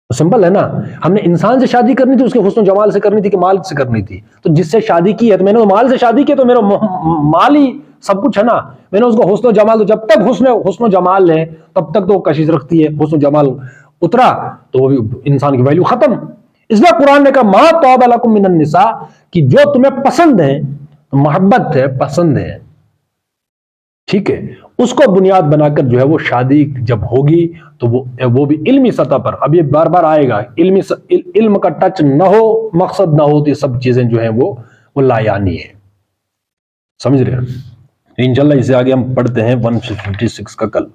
سمپل ہے نا، ہم نے انسان سے شادی کرنی تھی، اس کے حسن و جمال سے کرنی تھی کہ مال سے کرنی تھی؟ تو جس سے شادی کی ہے تو میں نے مال سے شادی کی، تو میرا مال ہی سب کچھ ہے نا، میں نے اس کو حسن و جمال، تو جب تک حسن و جمال ہے تب تک تو کشش رکھتی ہے، حسن و جمال اترا تو وہ انسان کی ویلیو ختم۔ اس لیے قرآن نے کہا ما طاب لکم من النساء، کہ جو تمہیں پسند ہے، محبت ہے، پسند ہے، ٹھیک ہے، اس کو بنیاد بنا کر جو ہے وہ شادی جب ہوگی تو وہ بھی علمی سطح پر، اب یہ بار بار آئے گا، علم کا ٹچ نہ ہو، مقصد نہ ہو، تو یہ سب چیزیں جو ہیں وہ لایانی ہے، سمجھ رہے ہیں؟ انشاءاللہ اسے آگے ہم پڑھتے ہیں 156 کا کل۔